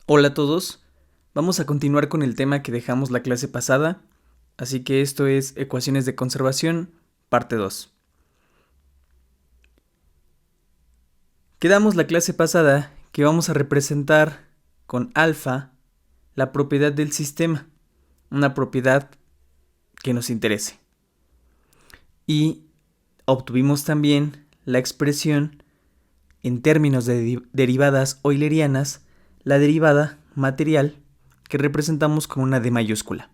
Hola a todos, vamos a continuar con el tema que dejamos la clase pasada, así que esto es ecuaciones de conservación, parte 2. Quedamos la clase pasada que vamos a representar con alfa la propiedad del sistema, una propiedad que nos interese. Y obtuvimos también la expresión en términos de derivadas eulerianas, la derivada material que representamos con una D mayúscula.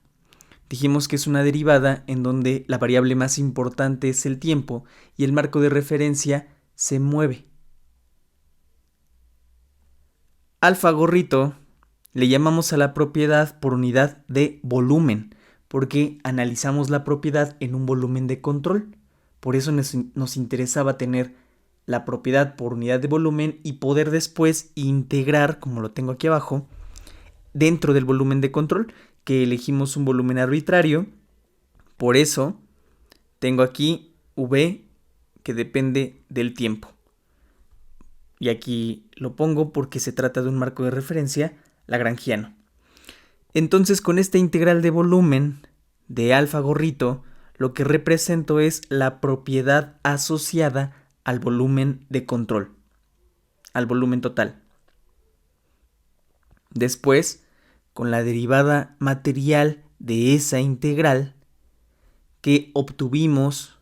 Dijimos que es una derivada en donde la variable más importante es el tiempo y el marco de referencia se mueve. Alfa gorrito le llamamos a la propiedad por unidad de volumen, porque analizamos la propiedad en un volumen de control. Por eso nos interesaba tener la propiedad por unidad de volumen y poder después integrar, como lo tengo aquí abajo, dentro del volumen de control, que elegimos un volumen arbitrario. Por eso tengo aquí V que depende del tiempo. Y aquí lo pongo porque se trata de un marco de referencia lagrangiano. Entonces, con esta integral de volumen de alfa gorrito, lo que represento es la propiedad asociada al volumen de control, al volumen total. Después, con la derivada material de esa integral que obtuvimos,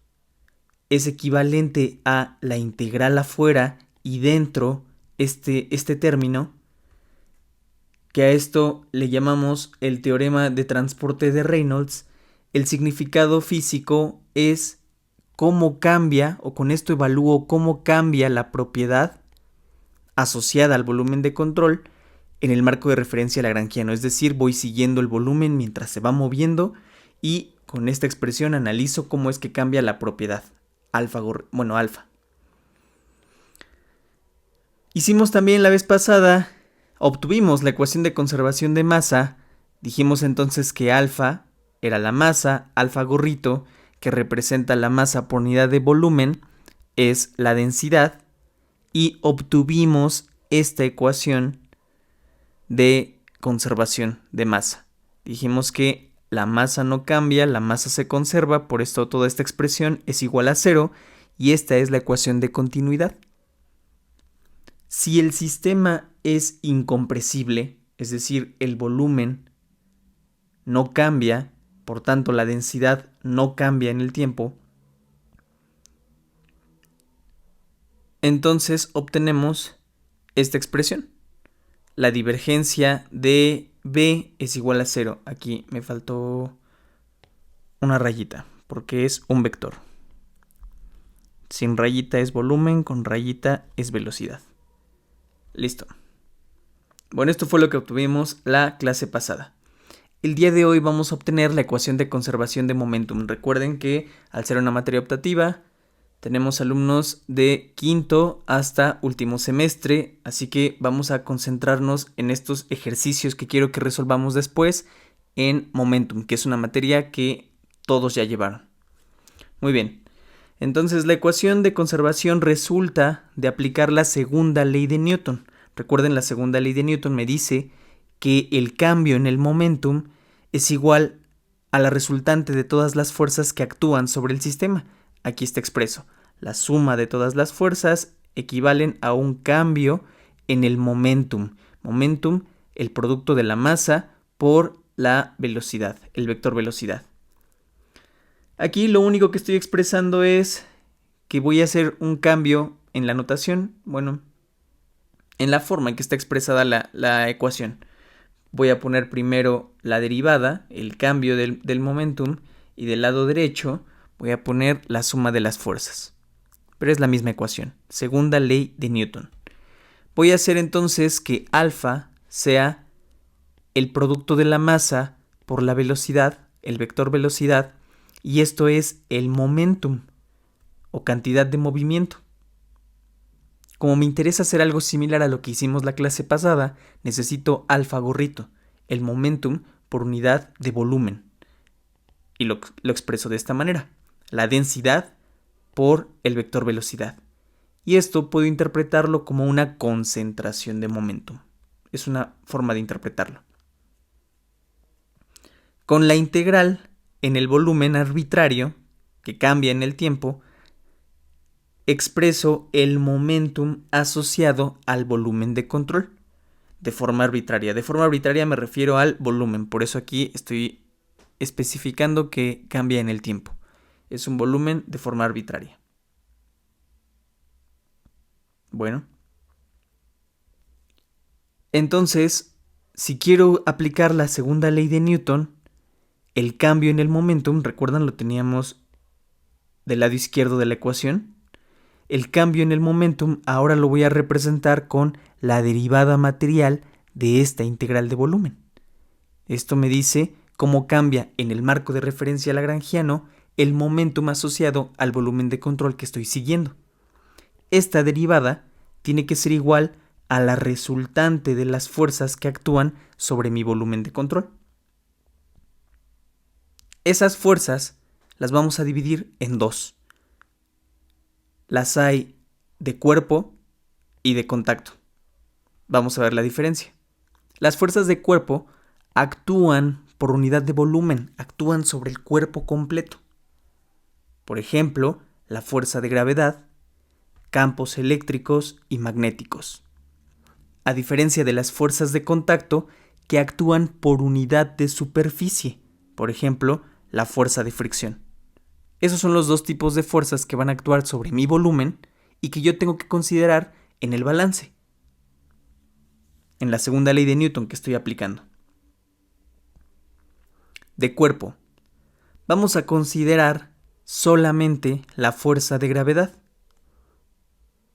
es equivalente a la integral afuera y dentro este término, que a esto le llamamos el teorema de transporte de Reynolds. El significado físico es cómo cambia, o con esto evalúo cómo cambia la propiedad asociada al volumen de control en el marco de referencia lagrangiano. Es decir, voy siguiendo el volumen mientras se va moviendo y con esta expresión analizo cómo es que cambia la propiedad alfa. Hicimos también la vez pasada, obtuvimos la ecuación de conservación de masa. Dijimos entonces que alfa era la masa, alfa gorrito, que representa la masa por unidad de volumen, es la densidad, y obtuvimos esta ecuación de conservación de masa. Dijimos que la masa no cambia, la masa se conserva, por esto toda esta expresión es igual a 0 y esta es la ecuación de continuidad. Si el sistema es incompresible, es decir, el volumen no cambia, por tanto la densidad no cambia en el tiempo, entonces obtenemos esta expresión. La divergencia de B es igual a 0. Aquí me faltó una rayita, porque es un vector. Sin rayita es volumen, con rayita es velocidad. Listo. Bueno, esto fue lo que obtuvimos la clase pasada. El día de hoy vamos a obtener la ecuación de conservación de momentum. Recuerden que al ser una materia optativa, tenemos alumnos de quinto hasta último semestre, así que vamos a concentrarnos en estos ejercicios que quiero que resolvamos después en momentum, que es una materia que todos ya llevaron. Muy bien, entonces la ecuación de conservación resulta de aplicar la segunda ley de Newton. Recuerden, la segunda ley de Newton me dice que el cambio en el momentum es igual a la resultante de todas las fuerzas que actúan sobre el sistema. Aquí está expreso. La suma de todas las fuerzas equivalen a un cambio en el momentum. Momentum, el producto de la masa por la velocidad, el vector velocidad. Aquí lo único que estoy expresando es que voy a hacer un cambio en la notación, bueno, en la forma en que está expresada la ecuación. Voy a poner primero la derivada, el cambio del momentum, y del lado derecho voy a poner la suma de las fuerzas. Pero es la misma ecuación, segunda ley de Newton. Voy a hacer entonces que alfa sea el producto de la masa por la velocidad, el vector velocidad, y esto es el momentum o cantidad de movimiento. Como me interesa hacer algo similar a lo que hicimos la clase pasada, necesito alfa gorrito, el momentum por unidad de volumen. Y lo expreso de esta manera. La densidad por el vector velocidad. Y esto puedo interpretarlo como una concentración de momentum. Es una forma de interpretarlo. Con la integral en el volumen arbitrario, que cambia en el tiempo, expreso el momentum asociado al volumen de control de forma arbitraria. De forma arbitraria me refiero al volumen, por eso aquí estoy especificando que cambia en el tiempo. Es un volumen de forma arbitraria. Bueno. Entonces, si quiero aplicar la segunda ley de Newton, el cambio en el momentum, ¿recuerdan? Lo teníamos del lado izquierdo de la ecuación. El cambio en el momentum ahora lo voy a representar con la derivada material de esta integral de volumen. Esto me dice cómo cambia en el marco de referencia lagrangiano el momentum asociado al volumen de control que estoy siguiendo. Esta derivada tiene que ser igual a la resultante de las fuerzas que actúan sobre mi volumen de control. Esas fuerzas las vamos a dividir en dos. Las hay de cuerpo y de contacto. Vamos a ver la diferencia. Las fuerzas de cuerpo actúan por unidad de volumen, actúan sobre el cuerpo completo. Por ejemplo, la fuerza de gravedad, campos eléctricos y magnéticos. A diferencia de las fuerzas de contacto que actúan por unidad de superficie, por ejemplo, la fuerza de fricción. Esos son los dos tipos de fuerzas que van a actuar sobre mi volumen y que yo tengo que considerar en el balance, en la segunda ley de Newton que estoy aplicando. De cuerpo, vamos a considerar solamente la fuerza de gravedad.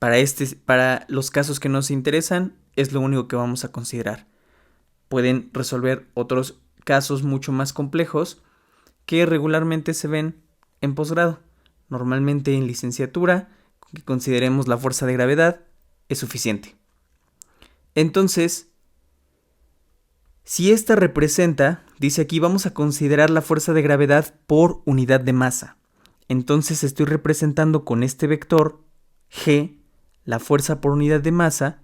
Para los casos que nos interesan, es lo único que vamos a considerar. Pueden resolver otros casos mucho más complejos que regularmente se ven en posgrado. Normalmente en licenciatura, con que consideremos la fuerza de gravedad, es suficiente. Entonces, si esta representa, dice aquí, vamos a considerar la fuerza de gravedad por unidad de masa. Entonces estoy representando con este vector G la fuerza por unidad de masa.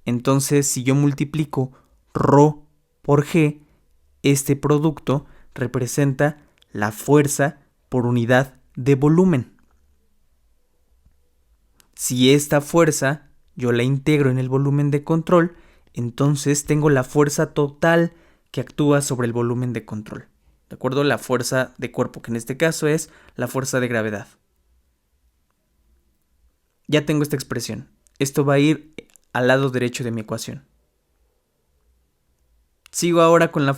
Entonces, si yo multiplico ρ por G, este producto representa la fuerza por unidad de volumen. Si esta fuerza yo la integro en el volumen de control, entonces tengo la fuerza total que actúa sobre el volumen de control. ¿De acuerdo? La fuerza de cuerpo, que en este caso es la fuerza de gravedad. Ya tengo esta expresión. Esto va a ir al lado derecho de mi ecuación. Sigo ahora con las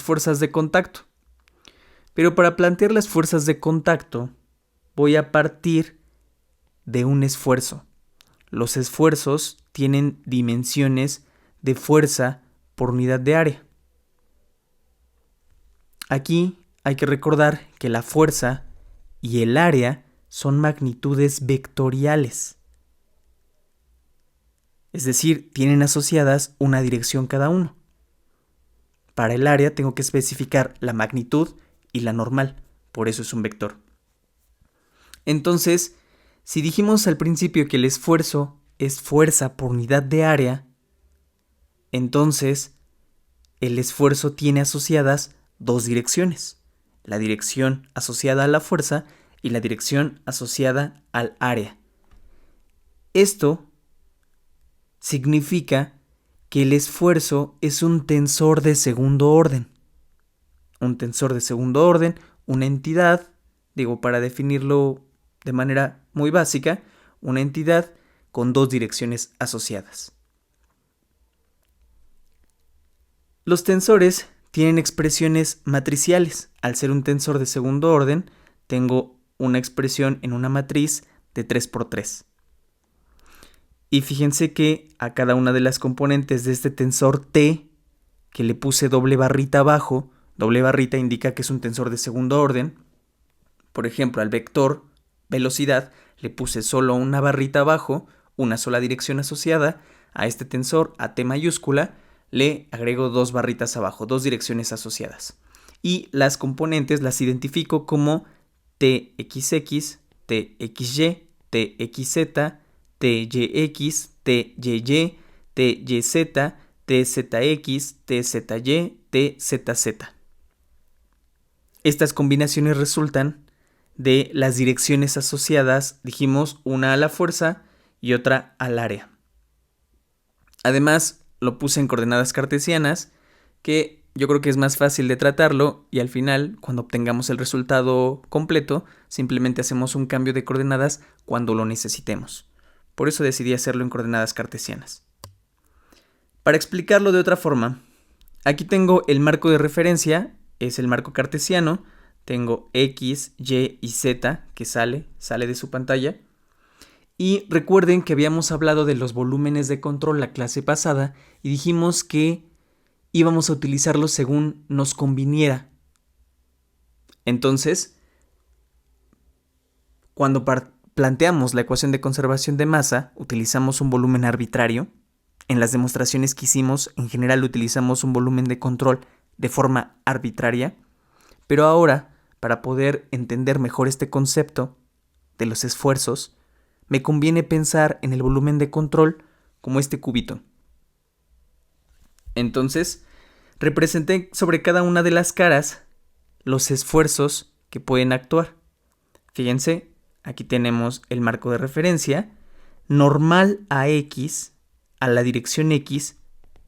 fuerzas de contacto. Pero para plantear las fuerzas de contacto, voy a partir de un esfuerzo. Los esfuerzos tienen dimensiones de fuerza por unidad de área. Aquí hay que recordar que la fuerza y el área son magnitudes vectoriales. Es decir, tienen asociadas una dirección cada uno. Para el área tengo que especificar la magnitud y la normal, por eso es un vector. Entonces, si dijimos al principio que el esfuerzo es fuerza por unidad de área, entonces el esfuerzo tiene asociadas dos direcciones, la dirección asociada a la fuerza y la dirección asociada al área. Esto significa que el esfuerzo es un tensor de segundo orden. Un tensor de segundo orden, una entidad, para definirlo de manera muy básica, una entidad con dos direcciones asociadas. Los tensores tienen expresiones matriciales. Al ser un tensor de segundo orden, tengo una expresión en una matriz de 3×3. Y fíjense que a cada una de las componentes de este tensor T, que le puse doble barrita abajo, doble barrita indica que es un tensor de segundo orden. Por ejemplo, al vector velocidad le puse solo una barrita abajo, una sola dirección asociada. A este tensor, a T mayúscula, le agrego dos barritas abajo, dos direcciones asociadas. Y las componentes las identifico como TXX, TXY, TXZ, TYX, TYY, TYZ, TZX, TZY, TZZ. Estas combinaciones resultan de las direcciones asociadas, dijimos, una a la fuerza y otra al área. Además, lo puse en coordenadas cartesianas, que yo creo que es más fácil de tratarlo, y al final, cuando obtengamos el resultado completo, simplemente hacemos un cambio de coordenadas cuando lo necesitemos. Por eso decidí hacerlo en coordenadas cartesianas. Para explicarlo de otra forma, aquí tengo el marco de referencia, es el marco cartesiano, tengo X, Y y Z que sale de su pantalla. Y recuerden que habíamos hablado de los volúmenes de control la clase pasada y dijimos que íbamos a utilizarlos según nos conviniera. Entonces, cuando planteamos la ecuación de conservación de masa, utilizamos un volumen arbitrario. En las demostraciones que hicimos, en general utilizamos un volumen de control de forma arbitraria. Pero ahora, para poder entender mejor este concepto de los esfuerzos, me conviene pensar en el volumen de control como este cubito. Entonces, representé sobre cada una de las caras los esfuerzos que pueden actuar. Fíjense, aquí tenemos el marco de referencia. Normal a X, a la dirección X,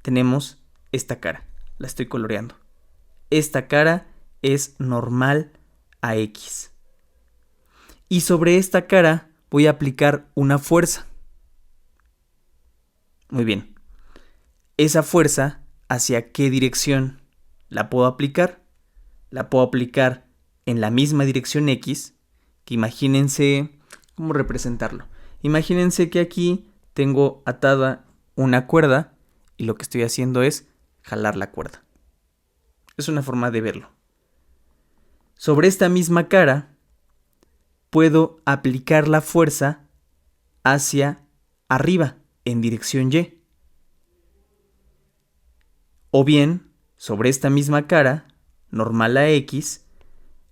tenemos esta cara. La estoy coloreando. Esta cara es normal a X. Y sobre esta cara voy a aplicar una fuerza. Muy bien. Esa fuerza, ¿hacia qué dirección la puedo aplicar? La puedo aplicar en la misma dirección X, que imagínense, ¿cómo representarlo? Imagínense que aquí tengo atada una cuerda y lo que estoy haciendo es jalar la cuerda. Es una forma de verlo. Sobre esta misma cara, puedo aplicar la fuerza hacia arriba, en dirección Y. O bien, sobre esta misma cara, normal a X,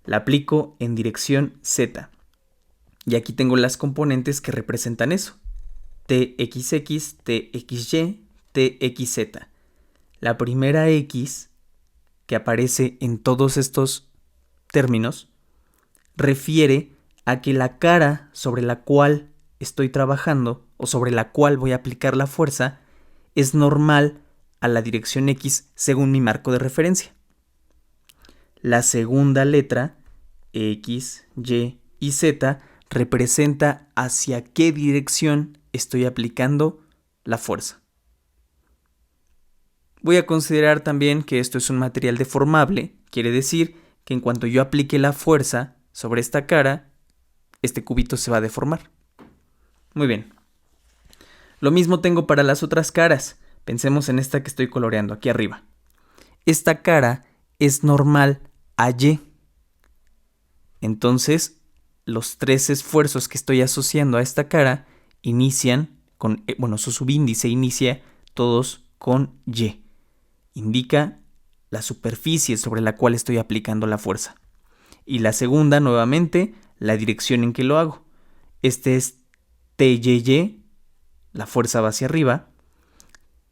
la aplico en dirección Z. Y aquí tengo las componentes que representan eso. TXX, TXY, TXZ. La primera X, que aparece en todos estos términos, refiere a que la cara sobre la cual estoy trabajando o sobre la cual voy a aplicar la fuerza es normal a la dirección X según mi marco de referencia. La segunda letra, X, Y y Z, representa hacia qué dirección estoy aplicando la fuerza. Voy a considerar también que esto es un material deformable, quiere decir que en cuanto yo aplique la fuerza sobre esta cara, este cubito se va a deformar. Muy bien. Lo mismo tengo para las otras caras. Pensemos en esta que estoy coloreando aquí arriba. Esta cara es normal a Y. Entonces, los tres esfuerzos que estoy asociando a esta cara inician con, su subíndice inicia todos con Y. Indica la superficie sobre la cual estoy aplicando la fuerza. Y la segunda, nuevamente, la dirección en que lo hago. Este es TYY, la fuerza va hacia arriba.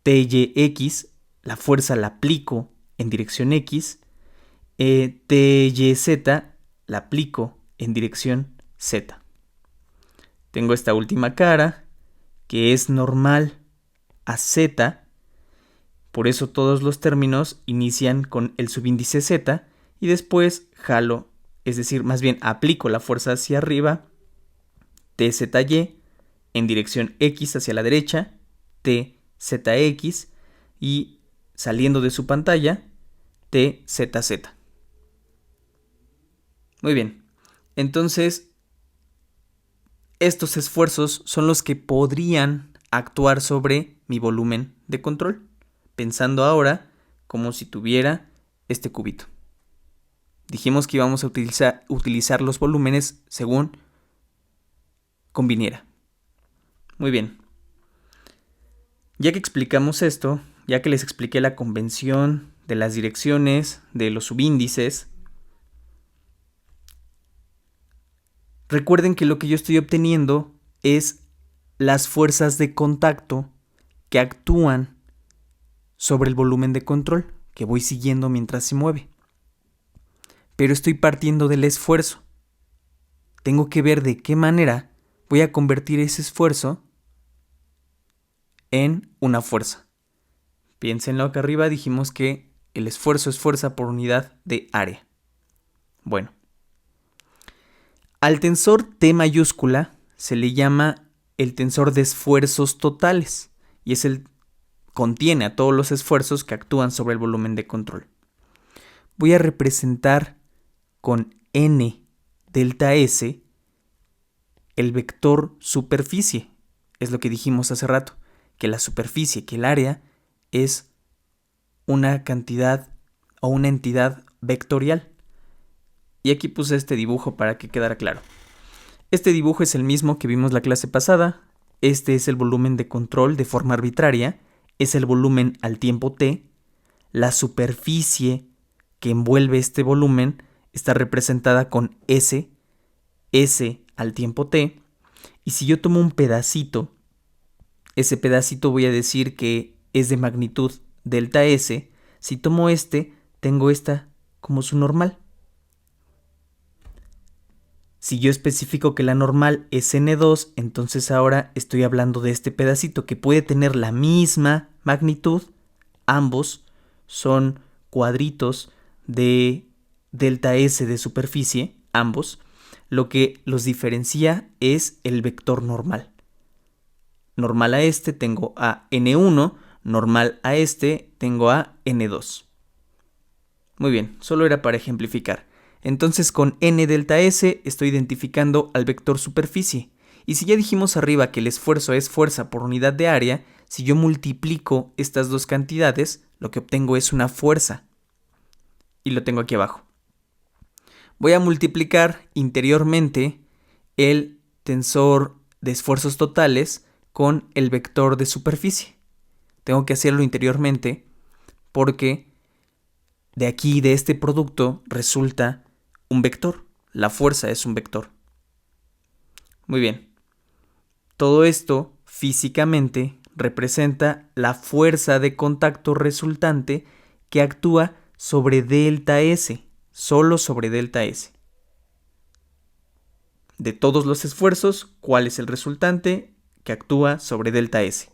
TYX, la fuerza la aplico en dirección X. TYZ, la aplico en dirección Z. Tengo esta última cara, que es normal a Z. Por eso todos los términos inician con el subíndice Z y después jalo, es decir, más bien aplico la fuerza hacia arriba, TZY, en dirección X hacia la derecha, TZX, y saliendo de su pantalla, TZZ. Muy bien, entonces estos esfuerzos son los que podrían actuar sobre mi volumen de control, pensando ahora como si tuviera este cubito. Dijimos que íbamos a utilizar los volúmenes según conviniera. Muy bien. Ya que explicamos esto, ya que les expliqué la convención de las direcciones, de los subíndices, recuerden que lo que yo estoy obteniendo es las fuerzas de contacto que actúan sobre el volumen de control que voy siguiendo mientras se mueve. Pero estoy partiendo del esfuerzo. Tengo que ver de qué manera voy a convertir ese esfuerzo en una fuerza. Piénsenlo que arriba dijimos que el esfuerzo es fuerza por unidad de área. Bueno, al tensor T mayúscula se le llama el tensor de esfuerzos totales y contiene a todos los esfuerzos que actúan sobre el volumen de control. Voy a representar con n delta S el vector superficie. Es lo que dijimos hace rato, que la superficie, que el área es una cantidad o una entidad vectorial. Y aquí puse este dibujo para que quedara claro. Este dibujo es el mismo que vimos la clase pasada. Este es el volumen de control de forma arbitraria. Es el volumen al tiempo t. La superficie que envuelve este volumen está representada con S al tiempo t. Y si yo tomo un pedacito, ese pedacito voy a decir que es de magnitud delta S. Si tomo tengo esta como su normal. Si yo especifico que la normal es N2, entonces ahora estoy hablando de este pedacito que puede tener la misma magnitud. Ambos son cuadritos de delta S de superficie, ambos. Lo que los diferencia es el vector normal. Normal a tengo a N1, normal a tengo a N2. Muy bien, solo era para ejemplificar. Entonces con n delta S estoy identificando al vector superficie. Y si ya dijimos arriba que el esfuerzo es fuerza por unidad de área, si yo multiplico estas dos cantidades, lo que obtengo es una fuerza. Y lo tengo aquí abajo. Voy a multiplicar interiormente el tensor de esfuerzos totales con el vector de superficie. Tengo que hacerlo interiormente porque de aquí, de este producto, resulta un vector. La fuerza es un vector. Muy bien. Todo esto físicamente representa la fuerza de contacto resultante que actúa sobre delta S, solo sobre delta S. De todos los esfuerzos, ¿cuál es el resultante que actúa sobre delta S?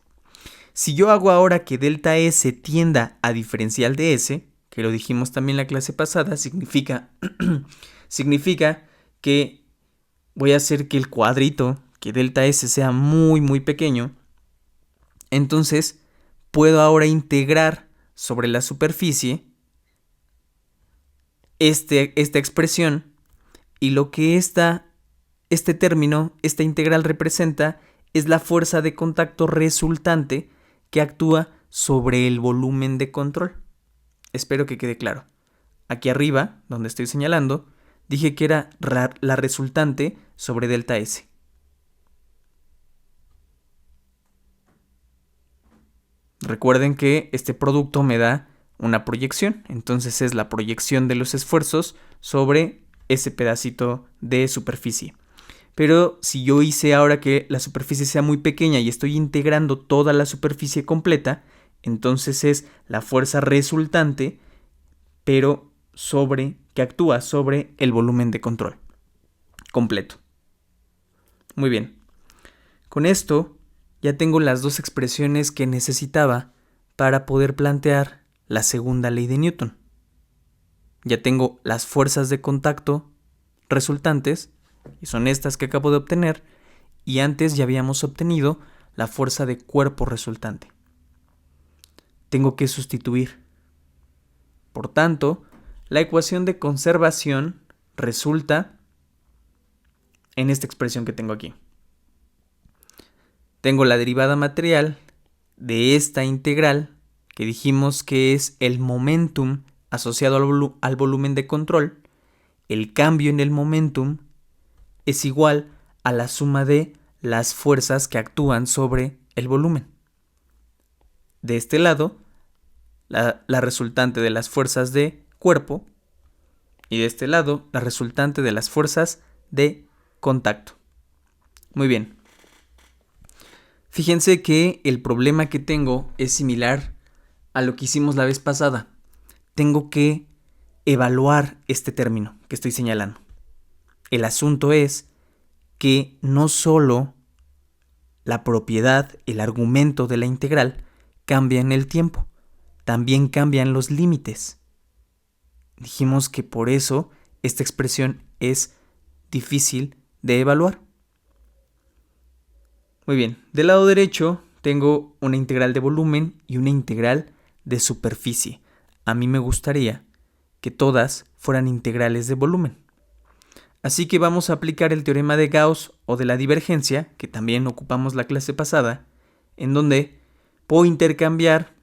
Si yo hago ahora que delta S tienda a diferencial de S, que lo dijimos también en la clase pasada, significa que voy a hacer que el cuadrito, que delta S sea muy muy pequeño. Entonces puedo ahora integrar sobre la superficie esta expresión, y lo que este término, esta integral representa es la fuerza de contacto resultante que actúa sobre el volumen de control. Espero que quede claro. Aquí arriba, donde estoy señalando, dije que era la resultante sobre delta S. Recuerden que este producto me da una proyección, entonces es la proyección de los esfuerzos sobre ese pedacito de superficie. Pero si yo hice ahora que la superficie sea muy pequeña y estoy integrando toda la superficie completa, entonces es la fuerza resultante, pero que actúa sobre el volumen de control completo. Muy bien. Con esto ya tengo las dos expresiones que necesitaba para poder plantear la segunda ley de Newton. Ya tengo las fuerzas de contacto resultantes, y son estas que acabo de obtener, y antes ya habíamos obtenido la fuerza de cuerpo resultante. Tengo que sustituir. Por tanto, la ecuación de conservación resulta en esta expresión que tengo aquí. Tengo la derivada material de esta integral, que dijimos que es el momentum asociado al volumen de control. El cambio en el momentum es igual a la suma de las fuerzas que actúan sobre el volumen. De este lado, la resultante de las fuerzas de cuerpo, y de este lado, la resultante de las fuerzas de contacto. Muy bien. Fíjense que el problema que tengo es similar a lo que hicimos la vez pasada. Tengo que evaluar este término que estoy señalando. El asunto es que no solo la propiedad, el argumento de la integral cambia en el tiempo, también cambian los límites. Dijimos que por eso esta expresión es difícil de evaluar. Muy bien, del lado derecho tengo una integral de volumen y una integral de superficie. A mí me gustaría que todas fueran integrales de volumen. Así que vamos a aplicar el teorema de Gauss o de la divergencia, que también ocupamos la clase pasada, en donde puedo intercambiar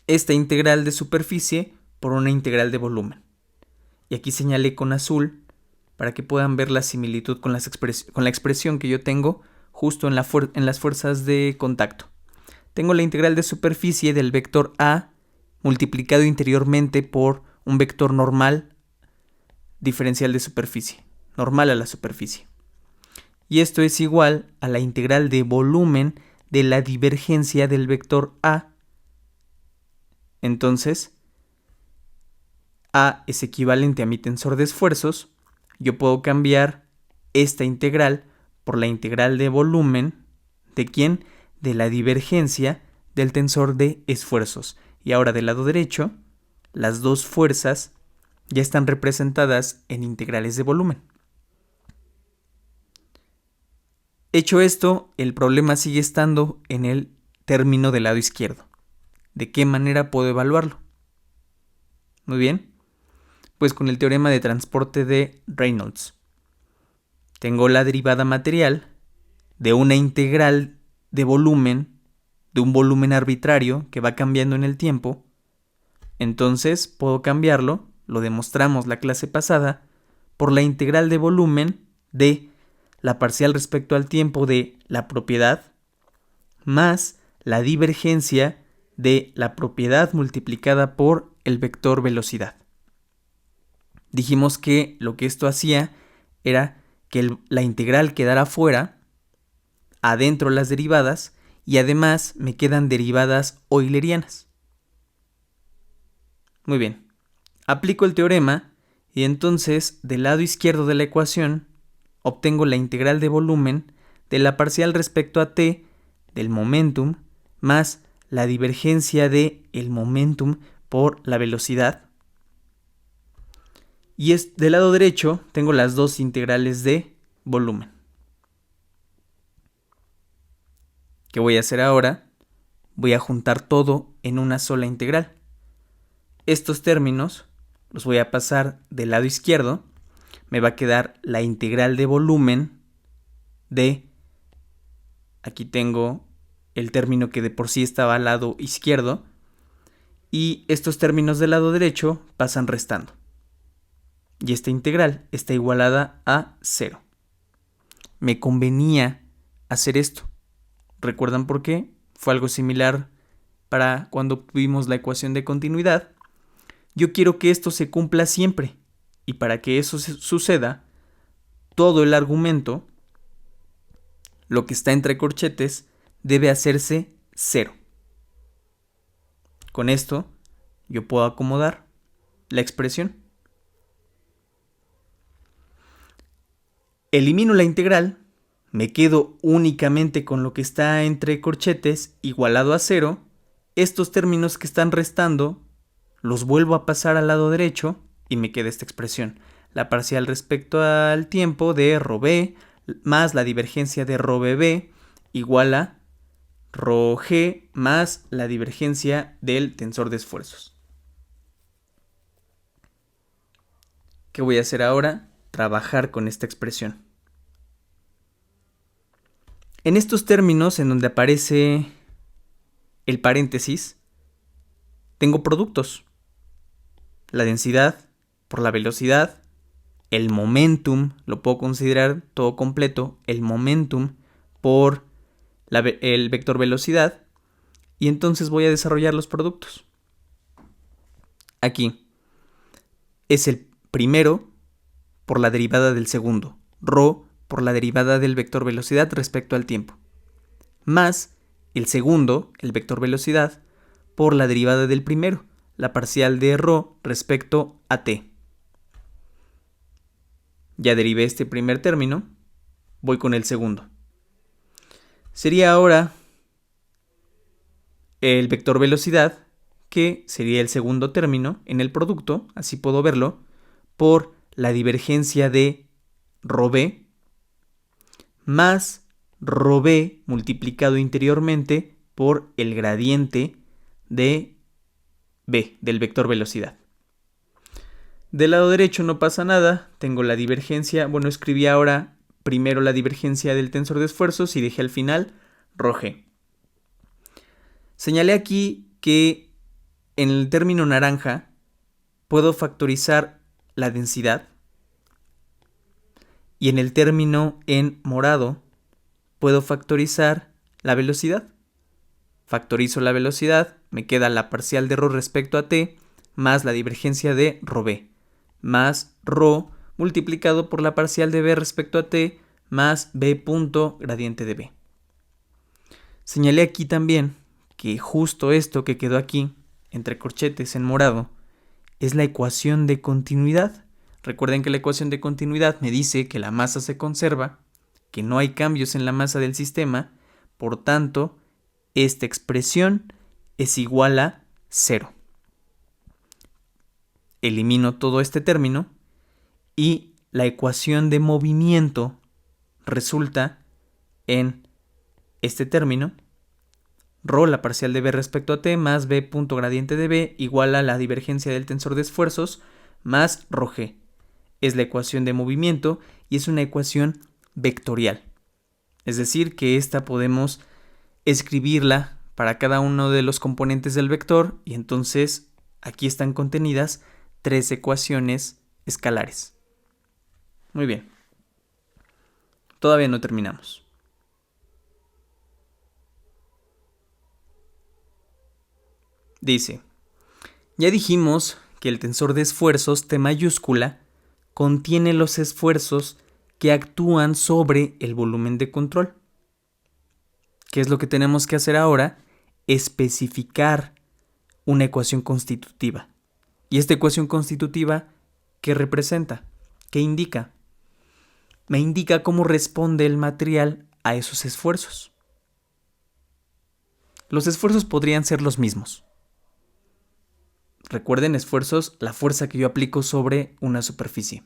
esta integral de superficie por una integral de volumen. Y aquí señalé con azul para que puedan ver la similitud con la expresión que yo tengo justo en las fuerzas de contacto. Tengo la integral de superficie del vector A multiplicado interiormente por un vector normal diferencial de superficie, normal a la superficie. Y esto es igual a la integral de volumen de la divergencia del vector A. Entonces, A es equivalente a mi tensor de esfuerzos. Yo puedo cambiar esta integral por la integral de volumen, ¿de quién? De la divergencia del tensor de esfuerzos. Y ahora del lado derecho, las dos fuerzas ya están representadas en integrales de volumen. Hecho esto, el problema sigue estando en el término del lado izquierdo. ¿De qué manera puedo evaluarlo? Muy bien, pues con el teorema de transporte de Reynolds. Tengo la derivada material de una integral de volumen, de un volumen arbitrario que va cambiando en el tiempo. Entonces puedo cambiarlo, lo demostramos la clase pasada, por la integral de volumen de la parcial respecto al tiempo de la propiedad más la divergencia de la propiedad multiplicada por el vector velocidad. Dijimos que lo que esto hacía era que la integral quedara fuera, adentro las derivadas, y además me quedan derivadas eulerianas. Muy bien, aplico el teorema y entonces del lado izquierdo de la ecuación obtengo la integral de volumen de la parcial respecto a t del momentum más la divergencia de el momentum por la velocidad. Y del lado derecho tengo las dos integrales de volumen. ¿Qué voy a hacer ahora? Voy a juntar todo en una sola integral. Estos términos los voy a pasar del lado izquierdo. Me va a quedar la integral de volumen de, aquí tengo el término que de por sí estaba al lado izquierdo, y estos términos del lado derecho pasan restando. Y esta integral está igualada a 0. Me convenía hacer esto. ¿Recuerdan por qué? Fue algo similar para cuando obtuvimos la ecuación de continuidad. Yo quiero que esto se cumpla siempre. Y para que eso suceda, todo el argumento, lo que está entre corchetes, debe hacerse 0. Con esto, yo puedo acomodar la expresión. Elimino la integral, me quedo únicamente con lo que está entre corchetes igualado a 0. Estos términos que están restando los vuelvo a pasar al lado derecho y me queda esta expresión. La parcial respecto al tiempo de ρb más la divergencia de ρb igual a ρg más la divergencia del tensor de esfuerzos. ¿Qué voy a hacer ahora? Trabajar con esta expresión. En estos términos en donde aparece el paréntesis, tengo productos. La densidad por la velocidad, el momentum, lo puedo considerar todo completo, el momentum por el vector velocidad, y entonces voy a desarrollar los productos. Aquí es el primero por la derivada del segundo, ρ por la derivada del vector velocidad respecto al tiempo, más el segundo, el vector velocidad, por la derivada del primero, la parcial de ρ respecto a t. Ya derivé este primer término, voy con el segundo. Sería ahora el vector velocidad, que sería el segundo término en el producto, así puedo verlo, por la divergencia de ρb más ρb multiplicado interiormente por el gradiente de b, del vector velocidad. Del lado derecho no pasa nada, tengo la divergencia, bueno, escribí ahora primero la divergencia del tensor de esfuerzos y dejé al final ρg. Señalé aquí que en el término naranja puedo factorizar la densidad y en el término en morado puedo factorizar la velocidad. Factorizo la velocidad, me queda la parcial de ρ respecto a t más la divergencia de ρb más ρ multiplicado por la parcial de b respecto a t más b punto gradiente de b. Señalé aquí también que justo esto que quedó aquí, entre corchetes en morado, es la ecuación de continuidad. Recuerden que la ecuación de continuidad me dice que la masa se conserva, que no hay cambios en la masa del sistema, por tanto, esta expresión es igual a 0. Elimino todo este término y la ecuación de movimiento resulta en este término, ρ, la parcial de b respecto a t, más b punto gradiente de b, igual a la divergencia del tensor de esfuerzos, más ρg. Es la ecuación de movimiento y es una ecuación vectorial. Es decir, que esta podemos escribirla para cada uno de los componentes del vector y entonces aquí están contenidas 3 ecuaciones escalares. Muy bien. Todavía no terminamos. Dice, ya dijimos que el tensor de esfuerzos T mayúscula contiene los esfuerzos que actúan sobre el volumen de control. ¿Qué es lo que tenemos que hacer ahora? Especificar una ecuación constitutiva. ¿Y esta ecuación constitutiva qué representa? ¿Qué indica? Me indica cómo responde el material a esos esfuerzos. Los esfuerzos podrían ser los mismos. Recuerden, esfuerzos, la fuerza que yo aplico sobre una superficie.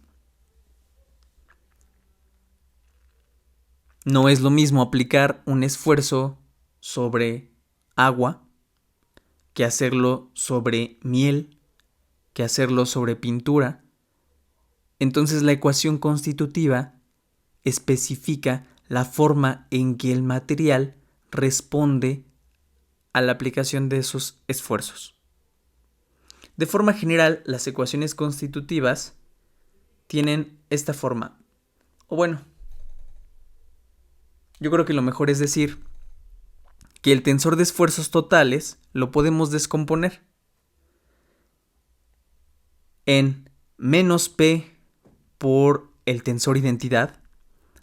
No es lo mismo aplicar un esfuerzo sobre agua que hacerlo sobre miel, que hacerlo sobre pintura. Entonces la ecuación constitutiva especifica la forma en que el material responde a la aplicación de esos esfuerzos. De forma general, las ecuaciones constitutivas tienen esta forma. O bueno, yo creo que lo mejor es decir que el tensor de esfuerzos totales lo podemos descomponer en menos P por el tensor identidad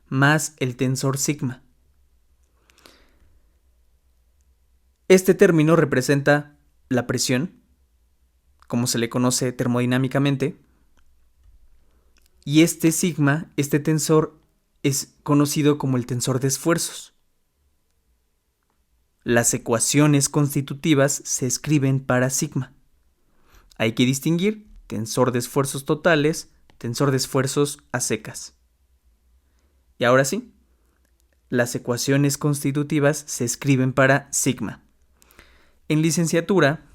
más el tensor sigma. Este término representa la presión, como se le conoce termodinámicamente, y este sigma, este tensor, es conocido como el tensor de esfuerzos. Las ecuaciones constitutivas se escriben para sigma. Hay que distinguir tensor de esfuerzos totales, tensor de esfuerzos a secas. Y ahora sí, las ecuaciones constitutivas se escriben para sigma. En licenciatura,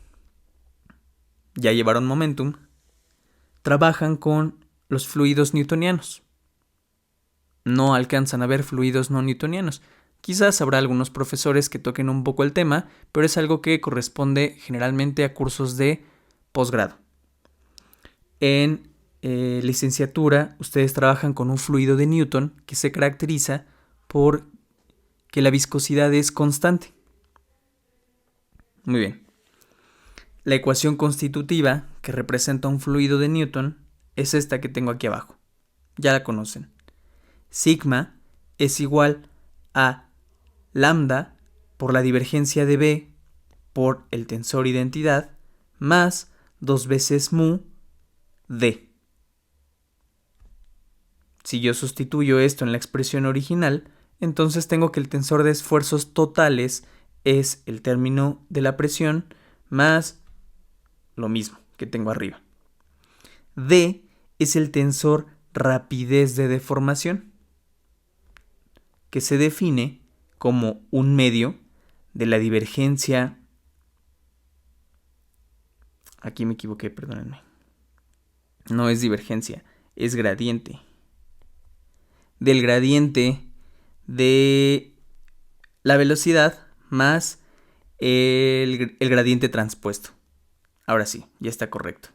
ya llevaron momentum, trabajan con los fluidos newtonianos. No alcanzan a ver fluidos no newtonianos. Quizás habrá algunos profesores que toquen un poco el tema, pero es algo que corresponde generalmente a cursos de posgrado. En licenciatura, ustedes trabajan con un fluido de Newton que se caracteriza por que la viscosidad es constante. Muy bien. La ecuación constitutiva que representa un fluido de Newton es esta que tengo aquí abajo. Ya la conocen. Sigma es igual a lambda por la divergencia de B por el tensor identidad más 2 veces mu d. Si yo sustituyo esto en la expresión original, entonces tengo que el tensor de esfuerzos totales es el término de la presión más lo mismo que tengo arriba. D es el tensor rapidez de deformación, que se define como un medio de la divergencia. Aquí me equivoqué, perdónenme. No es divergencia, es gradiente. Del gradiente de la velocidad más el gradiente transpuesto. Ahora sí, ya está correcto.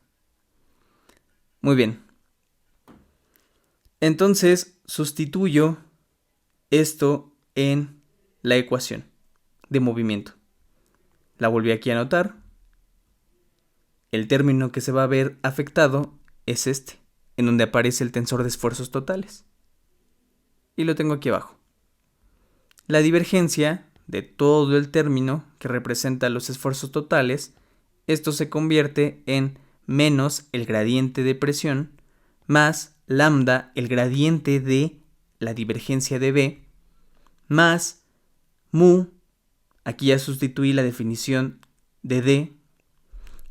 Muy bien. Entonces sustituyo esto en la ecuación de movimiento. La volví aquí a anotar. El término que se va a ver afectado es este, en donde aparece el tensor de esfuerzos totales. Y lo tengo aquí abajo. La divergencia de todo el término que representa los esfuerzos totales, esto se convierte en menos el gradiente de presión más lambda, el gradiente de la divergencia de B, más mu, aquí ya sustituí la definición de D,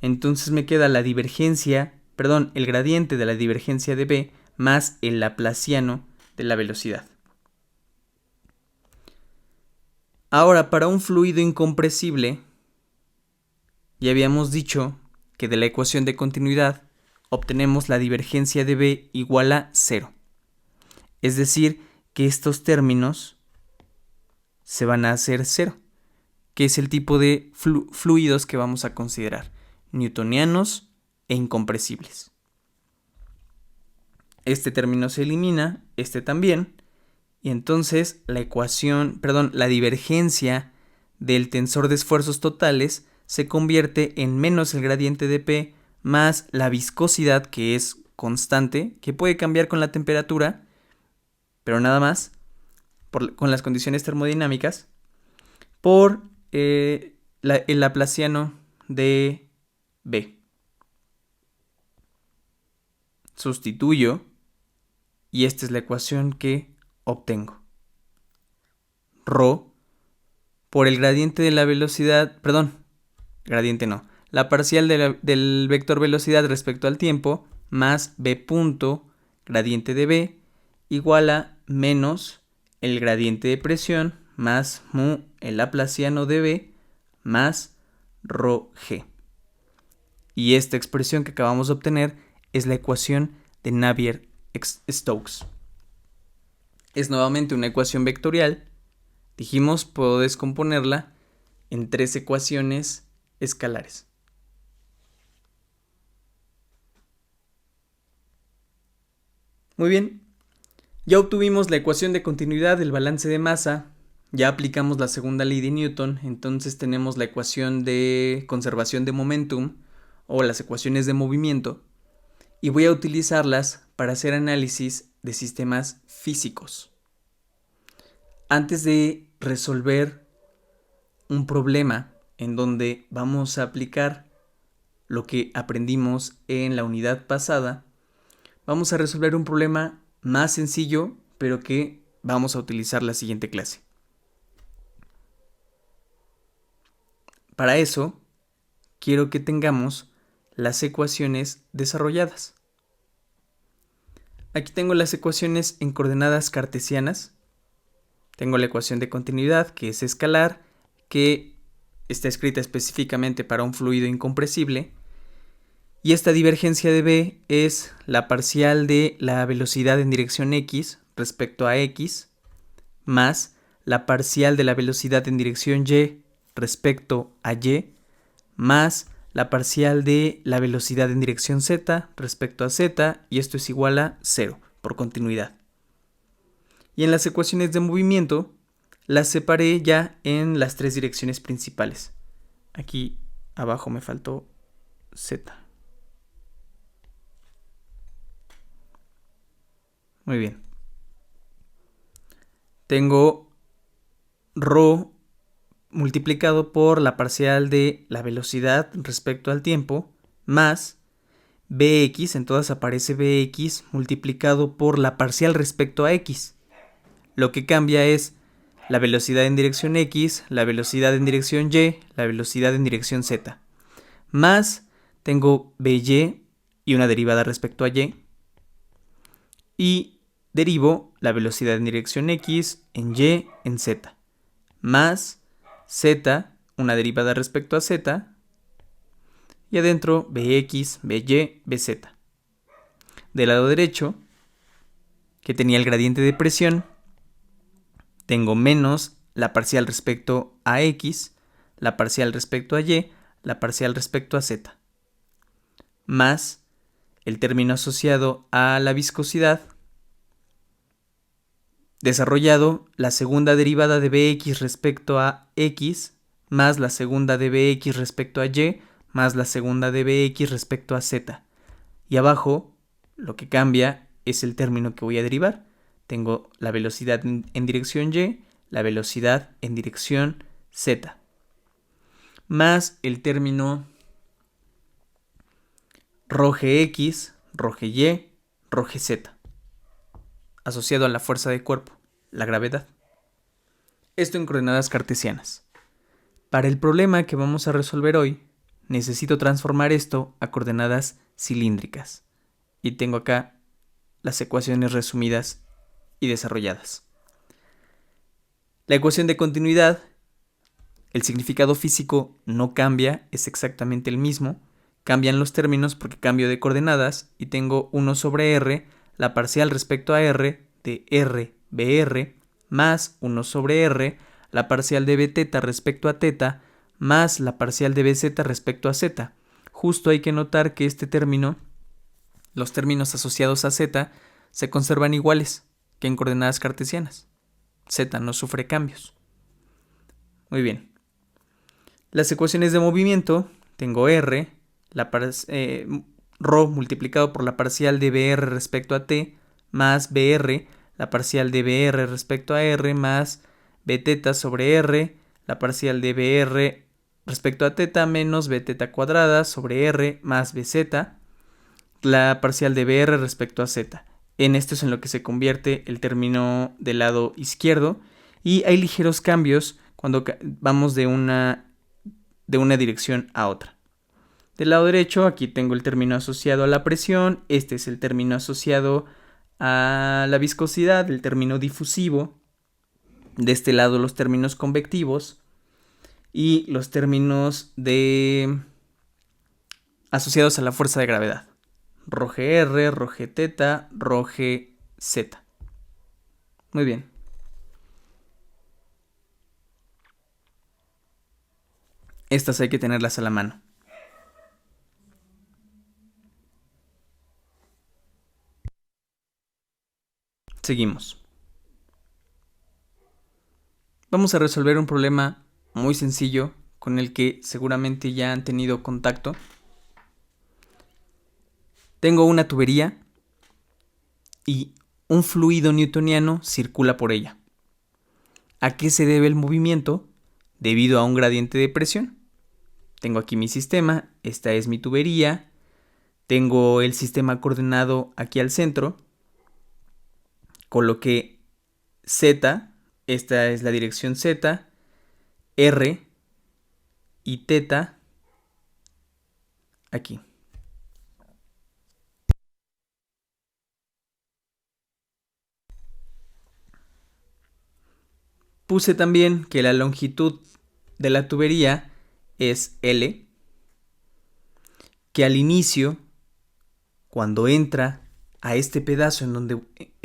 entonces me queda la divergencia, el gradiente de la divergencia de B más el laplaciano de la velocidad. Ahora, para un fluido incompresible, ya habíamos dicho que de la ecuación de continuidad obtenemos la divergencia de B igual a 0. Es decir, que estos términos se van a hacer 0, que es el tipo de fluidos que vamos a considerar, newtonianos e incompresibles. Este término se elimina, este también, y entonces la divergencia del tensor de esfuerzos totales se convierte en menos el gradiente de P más la viscosidad, que es constante, que puede cambiar con la temperatura, pero nada más, con las condiciones termodinámicas, por el laplaciano de B. Sustituyo y esta es la ecuación que obtengo. Rho por el gradiente de la velocidad, la parcial del vector velocidad respecto al tiempo más B punto gradiente de B igual a menos el gradiente de presión más mu el laplaciano de B más rho g. Y esta expresión que acabamos de obtener es la ecuación de Navier-Stokes. Es nuevamente una ecuación vectorial. Dijimos, puedo descomponerla en 3 ecuaciones escalares. Muy bien, ya obtuvimos la ecuación de continuidad del balance de masa, ya aplicamos la segunda ley de Newton, entonces tenemos la ecuación de conservación de momentum o las ecuaciones de movimiento y voy a utilizarlas para hacer análisis de sistemas físicos. Antes de resolver un problema en donde vamos a aplicar lo que aprendimos en la unidad pasada, vamos a resolver un problema más sencillo, pero que vamos a utilizar la siguiente clase. Para eso, quiero que tengamos las ecuaciones desarrolladas. Aquí tengo las ecuaciones en coordenadas cartesianas. Tengo la ecuación de continuidad, que es escalar, que está escrita específicamente para un fluido incompresible. Y esta divergencia de B es la parcial de la velocidad en dirección X respecto a X, más la parcial de la velocidad en dirección Y respecto a Y, más la parcial de la velocidad en dirección Z respecto a Z, y esto es igual a 0 por continuidad. Y en las ecuaciones de movimiento las separé ya en las 3 direcciones principales. Aquí abajo me faltó Z. Muy bien. Tengo rho multiplicado por la parcial de la velocidad respecto al tiempo más Bx, en todas aparece Bx multiplicado por la parcial respecto a x. Lo que cambia es la velocidad en dirección x, la velocidad en dirección y, la velocidad en dirección z. Más tengo By y una derivada respecto a y. Y derivo la velocidad en dirección x en y en z. Más z, una derivada respecto a z. Y adentro Bx, By, Bz. Del lado derecho, que tenía el gradiente de presión, tengo menos la parcial respecto a x, la parcial respecto a y, la parcial respecto a z. Más el término asociado a la viscosidad, desarrollado la segunda derivada de Bx respecto a x, más la segunda de Bx respecto a y, más la segunda de Bx respecto a z. Y abajo, lo que cambia es el término que voy a derivar. Tengo la velocidad en dirección y, la velocidad en dirección z. Más el término ρgx, ρgy, ρgz, asociado a la fuerza de cuerpo, la gravedad. Esto en coordenadas cartesianas. Para el problema que vamos a resolver hoy, necesito transformar esto a coordenadas cilíndricas. Y tengo acá las ecuaciones resumidas y desarrolladas. La ecuación de continuidad, el significado físico no cambia, es exactamente el mismo. Cambian los términos porque cambio de coordenadas y tengo 1 sobre r, la parcial respecto a r de r, br, más 1 sobre r, la parcial de bθ respecto a θ, más la parcial de bz respecto a z. Justo hay que notar que este término, los términos asociados a z, se conservan iguales que en coordenadas cartesianas. Z no sufre cambios. Muy bien. Las ecuaciones de movimiento, tengo r, ρ multiplicado por la parcial de br respecto a t, más br, la parcial de br respecto a r, más bθ sobre r, la parcial de br respecto a θ, menos bθ cuadrada sobre r, más bz, la parcial de br respecto a z. En esto es en lo que se convierte el término del lado izquierdo y hay ligeros cambios cuando vamos de una dirección a otra. Del lado derecho aquí tengo el término asociado a la presión, este es el término asociado a la viscosidad, el término difusivo. De este lado los términos convectivos y los términos asociados a la fuerza de gravedad. ρgr, ρgθ, ρgz. Muy bien. Estas hay que tenerlas a la mano. Seguimos. Vamos a resolver un problema muy sencillo con el que seguramente ya han tenido contacto. Tengo una tubería y un fluido newtoniano circula por ella. ¿A qué se debe el movimiento? Debido a un gradiente de presión. Tengo aquí mi sistema, esta es mi tubería, tengo el sistema coordenado aquí al centro, coloqué Z, esta es la dirección Z, R y θ aquí. Puse también que la longitud de la tubería es L, que al inicio, cuando entra a este pedazo en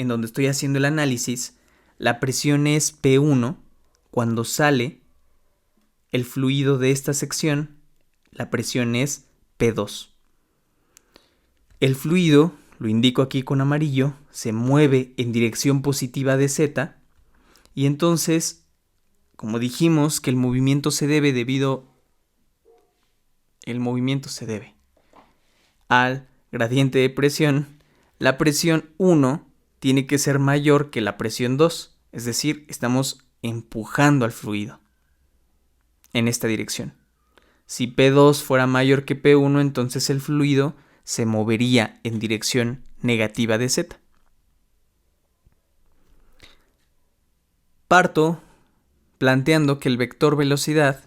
donde estoy haciendo el análisis, la presión es P1, cuando sale el fluido de esta sección, la presión es P2. El fluido, lo indico aquí con amarillo, se mueve en dirección positiva de Z. Y entonces, como dijimos que el movimiento se debe al gradiente de presión, la presión 1 tiene que ser mayor que la presión 2, es decir, estamos empujando al fluido. en esta dirección. Si P2 fuera mayor que P1, entonces el fluido se movería en dirección negativa de Z. Parto planteando que el vector velocidad,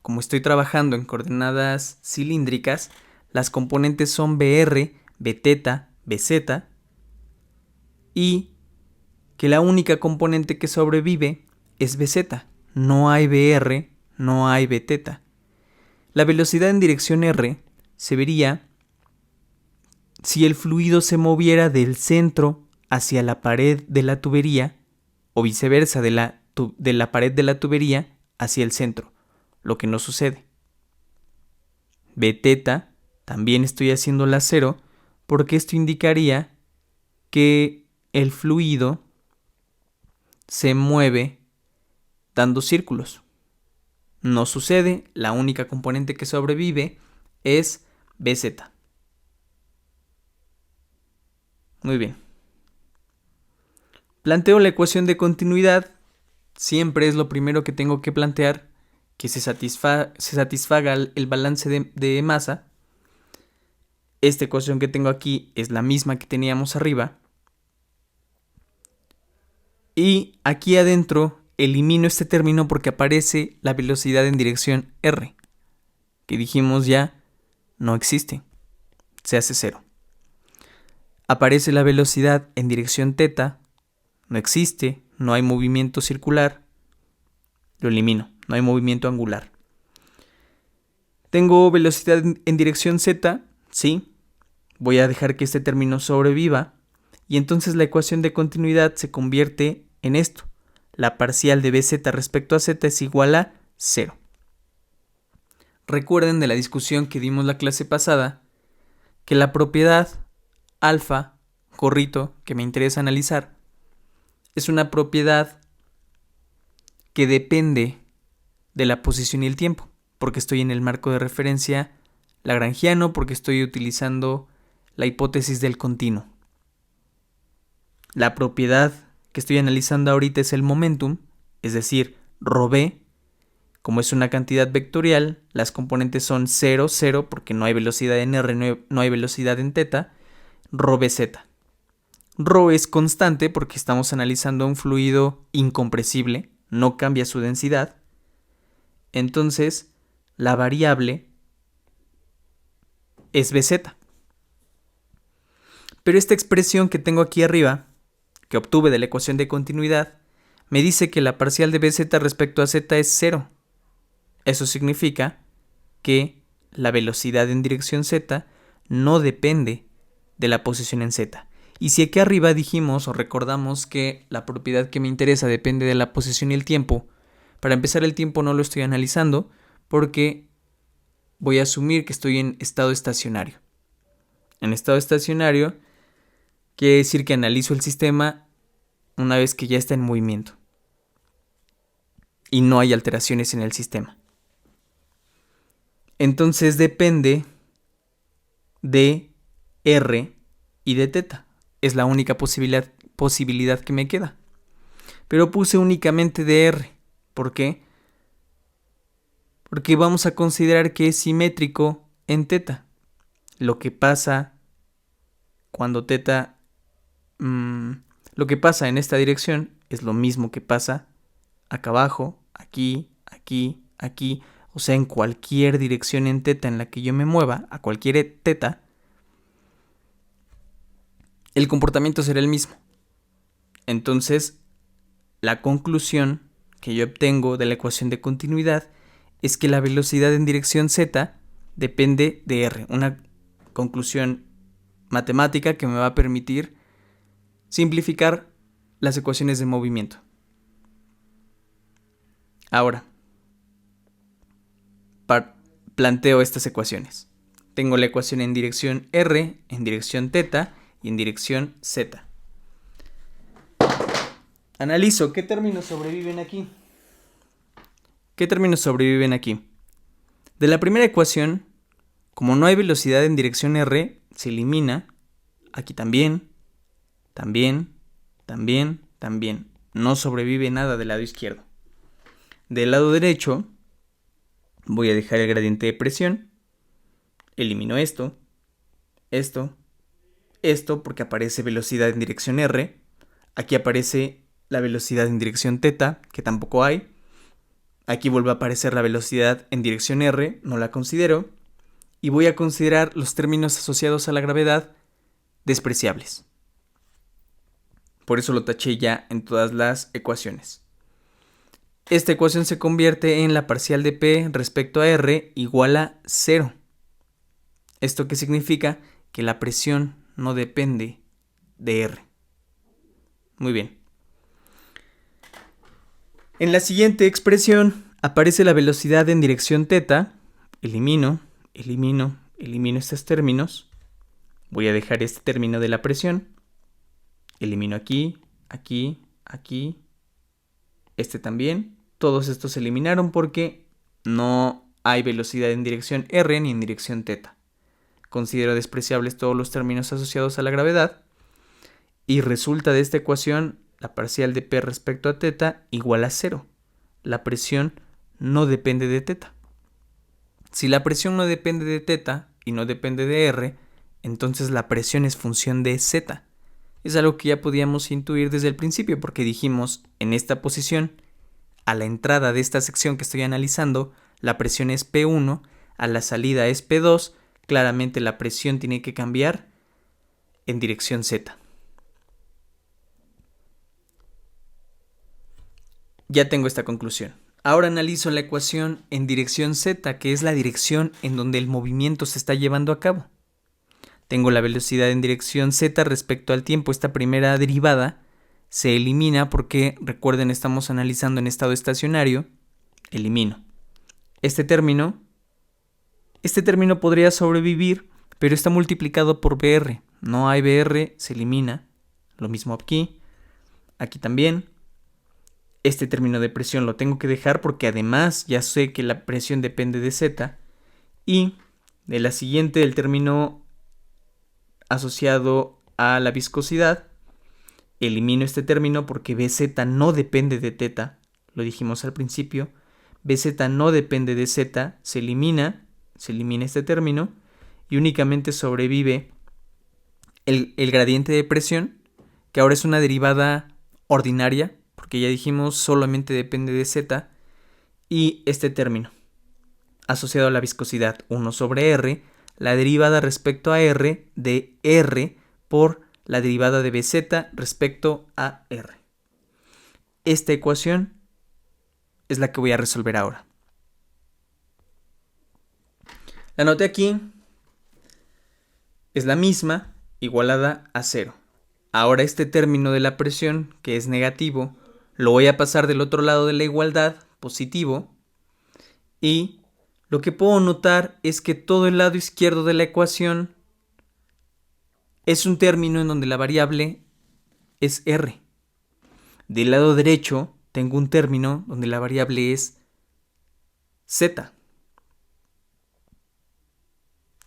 como estoy trabajando en coordenadas cilíndricas, las componentes son BR, Bθ, Bz, y que la única componente que sobrevive es Bz. No hay BR, no hay Bθ. La velocidad en dirección R se vería si el fluido se moviera del centro hacia la pared de la tubería o viceversa de la pared de la tubería hacia el centro, lo que no sucede. Bθ también estoy haciendo la cero porque esto indicaría que el fluido se mueve dando círculos. No sucede, la única componente que sobrevive es Bz. Muy bien. Planteo la ecuación de continuidad. Siempre es lo primero que tengo que plantear, que se satisfaga el balance de masa. Esta ecuación que tengo aquí es la misma que teníamos arriba. Y aquí adentro elimino este término porque aparece la velocidad en dirección R, que dijimos ya no existe, se hace cero. Aparece la velocidad en dirección θ, no existe, no hay movimiento circular, lo elimino, no hay movimiento angular. Tengo velocidad en dirección z, sí, voy a dejar que este término sobreviva, y entonces la ecuación de continuidad se convierte en esto. La parcial de Bz respecto a z es igual a 0. Recuerden de la discusión que dimos la clase pasada que la propiedad alfa, gorrito, que me interesa analizar, es una propiedad que depende de la posición y el tiempo, porque estoy en el marco de referencia lagrangiano, porque estoy utilizando la hipótesis del continuo. La propiedad que estoy analizando ahorita es el momentum, es decir, ρb. Como es una cantidad vectorial, las componentes son 0, 0, porque no hay velocidad en R, no hay velocidad en θ, ρbz. Rho es constante porque estamos analizando un fluido incompresible, no cambia su densidad. Entonces, la variable es Bz. Pero esta expresión que tengo aquí arriba, que obtuve de la ecuación de continuidad, me dice que la parcial de Bz respecto a z es 0. Eso significa que la velocidad en dirección z no depende de la posición en z. Y si aquí arriba dijimos o recordamos que la propiedad que me interesa depende de la posición y el tiempo, para empezar el tiempo no lo estoy analizando porque voy a asumir que estoy en estado estacionario. En estado estacionario quiere decir que analizo el sistema una vez que ya está en movimiento y no hay alteraciones en el sistema. Entonces depende de R y de θ. Es la única posibilidad que me queda. Pero puse únicamente de R. ¿Por qué? Porque vamos a considerar que es simétrico en θ. Lo que pasa cuando θ... lo que pasa en esta dirección es lo mismo que pasa acá abajo, aquí, aquí, aquí. O sea, en cualquier dirección en θ en la que yo me mueva, a cualquier θ, el comportamiento será el mismo. Entonces, la conclusión que yo obtengo de la ecuación de continuidad es que la velocidad en dirección z depende de r. Una conclusión matemática que me va a permitir simplificar las ecuaciones de movimiento. Ahora, planteo estas ecuaciones. Tengo la ecuación en dirección r, en dirección θ y en dirección z. Analizo qué términos sobreviven aquí. ¿Qué términos sobreviven aquí? De la primera ecuación, como no hay velocidad en dirección r, se elimina. Aquí también, también, también, también. No sobrevive nada del lado izquierdo. Del lado derecho, Voy a dejar el gradiente de presión. Elimino esto, esto porque aparece velocidad en dirección R. Aquí aparece la velocidad en dirección θ, que tampoco hay. Aquí vuelve a aparecer la velocidad en dirección R, no la considero. Y voy a considerar los términos asociados a la gravedad despreciables. Por eso lo taché ya en todas las ecuaciones. Esta ecuación se convierte en la parcial de P respecto a R igual a 0. ¿Esto qué significa? Que la presión no depende de R. Muy bien. En la siguiente expresión aparece la velocidad en dirección θ. Elimino estos términos. Voy a dejar este término de la presión. Elimino aquí, este también. Todos estos se eliminaron porque no hay velocidad en dirección R ni en dirección θ. Considero despreciables todos los términos asociados a la gravedad. Y resulta de esta ecuación la parcial de P respecto a θ igual a 0. La presión no depende de θ. Si la presión no depende de θ y no depende de R, entonces la presión es función de Z. Es algo que ya podíamos intuir desde el principio porque dijimos en esta posición, a la entrada de esta sección que estoy analizando, la presión es P1, a la salida es P2, claramente la presión tiene que cambiar en dirección Z. Ya tengo esta conclusión. Ahora analizo la ecuación en dirección Z, que es la dirección en donde el movimiento se está llevando a cabo. Tengo la velocidad en dirección Z respecto al tiempo. Esta primera derivada se elimina porque, recuerden, estamos analizando en estado estacionario. Elimino. Este término podría sobrevivir, pero está multiplicado por BR. No hay BR, se elimina. Lo mismo aquí. Aquí también. Este término de presión lo tengo que dejar porque además ya sé que la presión depende de Z. Y de la siguiente, el término asociado a la viscosidad, elimino este término porque BZ no depende de θ. Lo dijimos al principio. BZ no depende de Z. Se elimina este término y únicamente sobrevive el gradiente de presión, que ahora es una derivada ordinaria, porque ya dijimos solamente depende de Z, y este término asociado a la viscosidad, 1 sobre R, la derivada respecto a R de R por la derivada de BZ respecto a R. Esta ecuación es la que voy a resolver ahora. La anoté aquí, es la misma, igualada a 0. Ahora este término de la presión, que es negativo, lo voy a pasar del otro lado de la igualdad, positivo, y lo que puedo notar es que todo el lado izquierdo de la ecuación es un término en donde la variable es R. Del lado derecho tengo un término donde la variable es Z.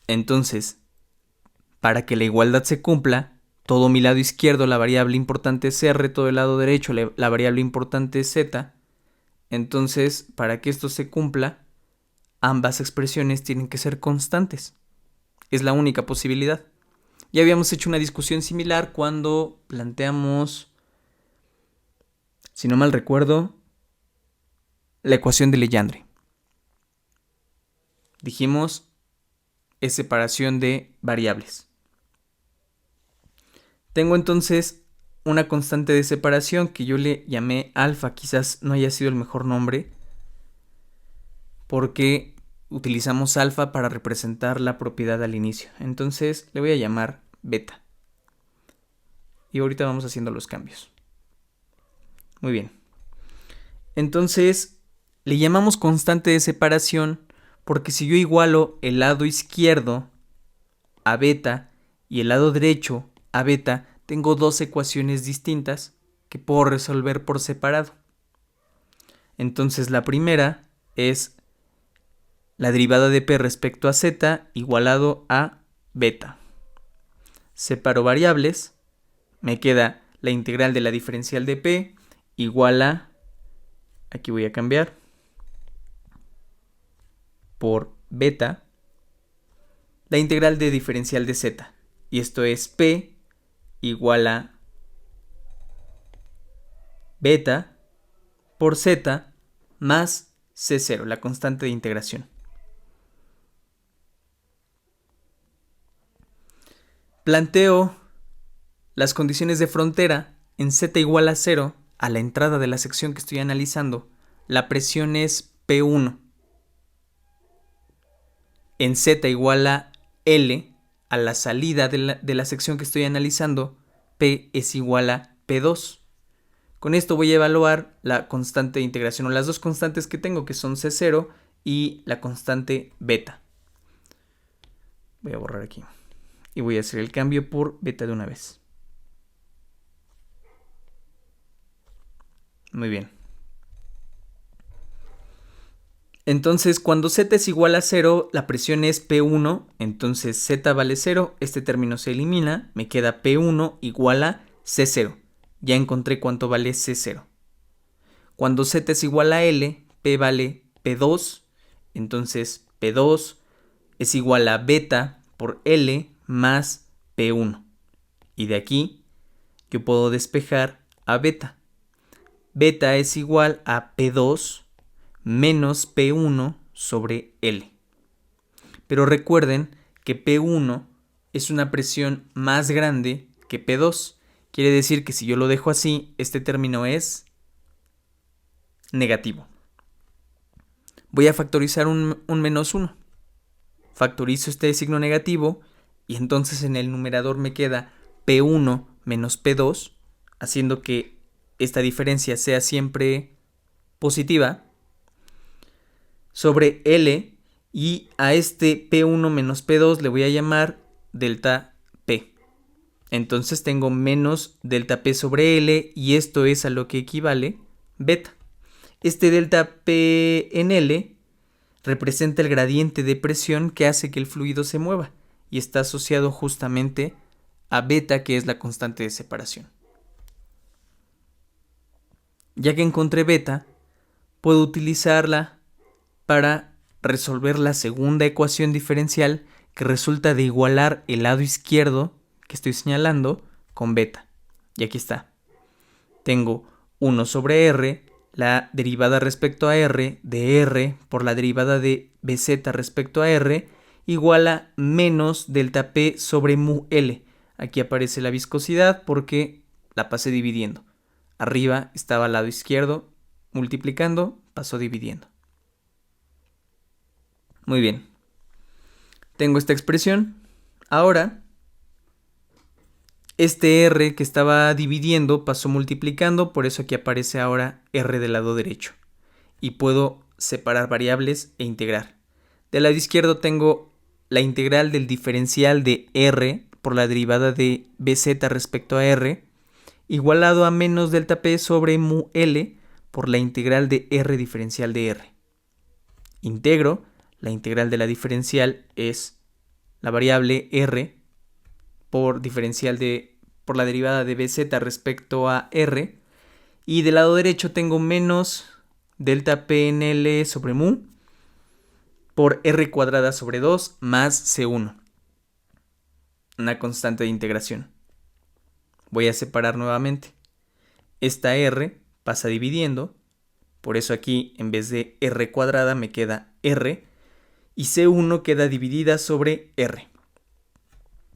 Entonces, para que la igualdad se cumpla, todo mi lado izquierdo la variable importante es R, todo el lado derecho la variable importante es Z. Entonces, para que esto se cumpla, ambas expresiones tienen que ser constantes. Es la única posibilidad. Ya habíamos hecho una discusión similar cuando planteamos, si no mal recuerdo, la ecuación de Legendre. Dijimos, es separación de variables. Tengo entonces una constante de separación que yo le llamé alfa. Quizás no haya sido el mejor nombre porque utilizamos alfa para representar la propiedad al inicio. Entonces le voy a llamar beta. Y ahorita vamos haciendo los cambios. Muy bien. Entonces le llamamos constante de separación porque si yo igualo el lado izquierdo a beta y el lado derecho a beta, tengo dos ecuaciones distintas que puedo resolver por separado. Entonces la primera es la derivada de P respecto a Z igualado a beta. Separo variables, me queda la integral de la diferencial de P igual a, aquí voy a cambiar, por beta la integral de diferencial de z. Y esto es P igual a beta por z más C0, la constante de integración. Planteo las condiciones de frontera en z igual a 0 a la entrada de la sección que estoy analizando. La presión es P1. En z igual a L a la salida de la sección que estoy analizando, P es igual a P2. Con esto voy a evaluar la constante de integración o las dos constantes que tengo, que son C0 y la constante beta. Voy a borrar aquí y voy a hacer el cambio por beta de una vez. Muy bien. Entonces, cuando z es igual a 0, la presión es P1, entonces z vale 0, este término se elimina, me queda P1 igual a C0. Ya encontré cuánto vale C0. Cuando z es igual a L, P vale P2, entonces P2 es igual a beta por L más P1. Y de aquí yo puedo despejar a beta. Beta es igual a P2 menos P1 sobre L. Pero recuerden que P1 es una presión más grande que P2. Quiere decir que si yo lo dejo así, este término es negativo. Voy a factorizar un menos 1. Factorizo este signo negativo y entonces en el numerador me queda P1 menos P2, haciendo que esta diferencia sea siempre positiva, sobre L, y a este P1 menos P2 le voy a llamar delta P. Entonces tengo menos delta P sobre L y esto es a lo que equivale beta. Este delta P en L representa el gradiente de presión que hace que el fluido se mueva y está asociado justamente a beta, que es la constante de separación. Ya que encontré beta, puedo utilizarla para resolver la segunda ecuación diferencial, que resulta de igualar el lado izquierdo que estoy señalando con beta. Y aquí está. Tengo 1 sobre R, la derivada respecto a R de R por la derivada de Bz respecto a R, igual a menos delta P sobre mu L. Aquí aparece la viscosidad porque la pasé dividiendo. Arriba estaba al lado izquierdo, multiplicando, pasó dividiendo. Muy bien. Tengo esta expresión. Ahora, este R que estaba dividiendo pasó multiplicando, por eso aquí aparece ahora R del lado derecho. Y puedo separar variables e integrar. Del lado izquierdo tengo la integral del diferencial de R por la derivada de Bz respecto a R, igualado a menos delta P sobre mu L por la integral de R diferencial de R. Integro. La integral de la diferencial es la variable R por la derivada de Bz respecto a R. Y del lado derecho tengo menos delta P en L sobre mu por R cuadrada sobre 2 más C1. Una constante de integración. Voy a separar nuevamente. Esta R pasa dividiendo. Por eso aquí en vez de R cuadrada me queda R. Y C1 queda dividida sobre R.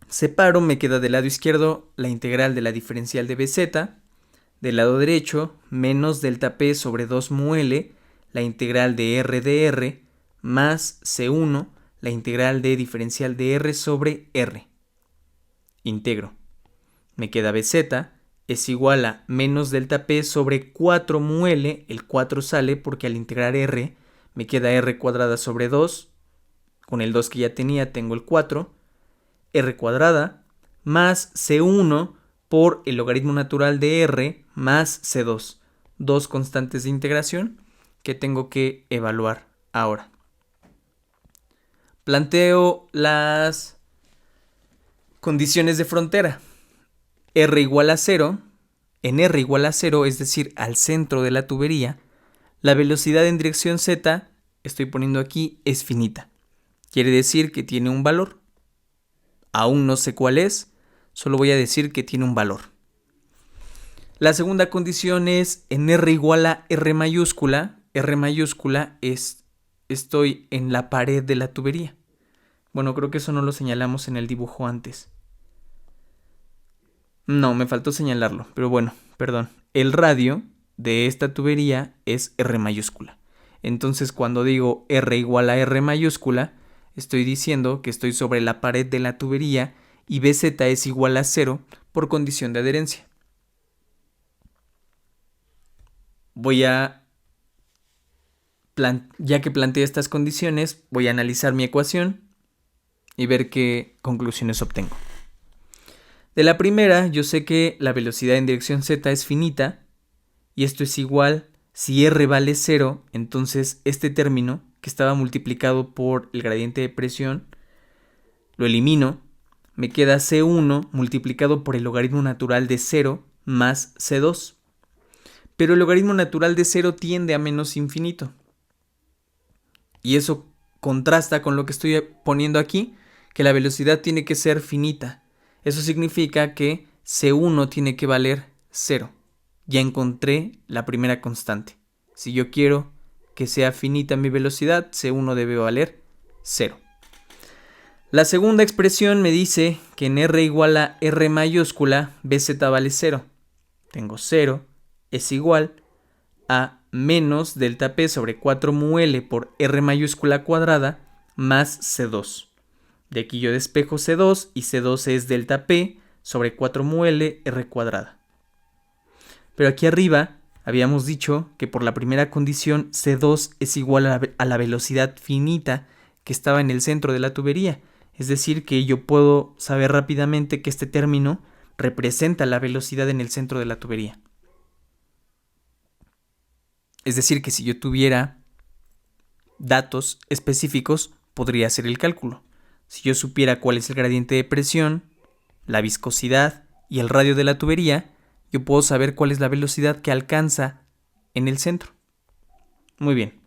Separo, me queda del lado izquierdo la integral de la diferencial de Bz, del lado derecho menos delta P sobre 2 mu L, la integral de R, más C1, la integral de diferencial de R sobre R. Integro. Me queda Bz es igual a menos delta P sobre 4 mu L, el 4 sale porque al integrar R me queda R cuadrada sobre 2, con el 2 que ya tenía tengo el 4, R cuadrada, más C1 por el logaritmo natural de R más C2. Dos constantes de integración que tengo que evaluar ahora. Planteo las condiciones de frontera. R igual a 0. En R igual a 0, es decir, al centro de la tubería, la velocidad en dirección Z estoy poniendo aquí es finita. Quiere decir que tiene un valor. Aún no sé cuál es, solo voy a decir que tiene un valor. La segunda condición es en R igual a R mayúscula. R mayúscula es estoy en la pared de la tubería. Bueno, creo que eso no lo señalamos en el dibujo antes. No, me faltó señalarlo, pero bueno, perdón. El radio de esta tubería es R mayúscula. Entonces, cuando digo R igual a R mayúscula, estoy diciendo que estoy sobre la pared de la tubería y BZ es igual a 0 por condición de adherencia. Ya que planteé estas condiciones, voy a analizar mi ecuación y ver qué conclusiones obtengo. De la primera, yo sé que la velocidad en dirección z es finita y esto es igual, si r vale 0, entonces este término que estaba multiplicado por el gradiente de presión, lo elimino, me queda C1 multiplicado por el logaritmo natural de 0 más C2. Pero el logaritmo natural de 0 tiende a menos infinito. Y eso contrasta con lo que estoy poniendo aquí, que la velocidad tiene que ser finita. Eso significa que C1 tiene que valer 0. Ya encontré la primera constante. Si yo quiero que sea finita mi velocidad, C1 debe valer 0. La segunda expresión me dice que en R igual a R mayúscula, BZ vale 0. Tengo 0 es igual a menos delta P sobre 4 mu L por R mayúscula cuadrada más C2. De aquí yo despejo C2 y C2 es delta P sobre 4 mu L R cuadrada. Pero aquí arriba habíamos dicho que por la primera condición C2 es igual a la velocidad finita que estaba en el centro de la tubería. Es decir, que yo puedo saber rápidamente que este término representa la velocidad en el centro de la tubería. Es decir, que si yo tuviera datos específicos, podría hacer el cálculo. Si yo supiera cuál es el gradiente de presión, la viscosidad y el radio de la tubería, yo puedo saber cuál es la velocidad que alcanza en el centro. Muy bien.